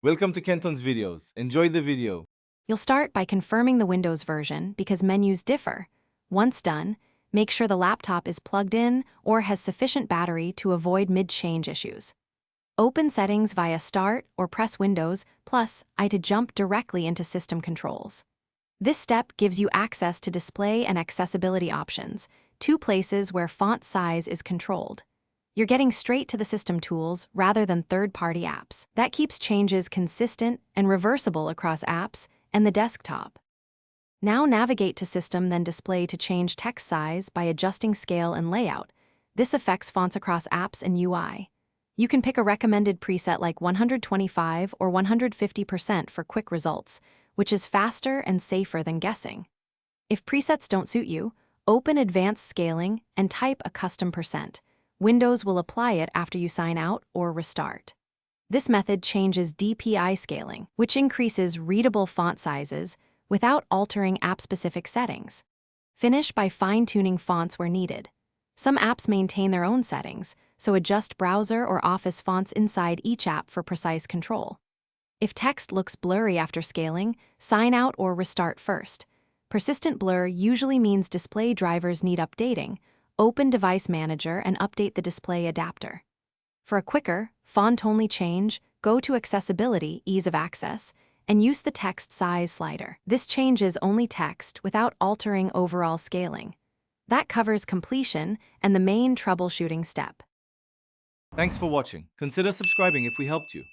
Welcome to Kenton's videos. Enjoy the video. You'll start by confirming the Windows version because menus differ. Once done, make sure the laptop is plugged in or has sufficient battery to avoid mid-change issues. Open Settings via Start or press Windows plus I to jump directly into System Controls. This step gives you access to display and accessibility options, two places where font size is controlled. You're getting straight to the system tools rather than third-party apps. That keeps changes consistent and reversible across apps and the desktop. Now navigate to System, then Display to change text size by adjusting scale and layout. This affects fonts across apps and UI. You can pick a recommended preset like 125 or 150% for quick results, which is faster and safer than guessing. If presets don't suit you, open Advanced Scaling and type a custom percent. Windows will apply it after you sign out or restart. This method changes DPI scaling, which increases readable font sizes without altering app-specific settings. Finish by fine-tuning fonts where needed. Some apps maintain their own settings, so adjust browser or Office fonts inside each app for precise control. If text looks blurry after scaling, sign out or restart first. Persistent blur usually means display drivers need updating. Open Device Manager and update the display adapter. For a quicker, font-only change, go to Accessibility, Ease of Access, and use the text size slider. This changes only text without altering overall scaling. That covers completion and the main troubleshooting step. Thanks for watching. Consider subscribing if we helped you.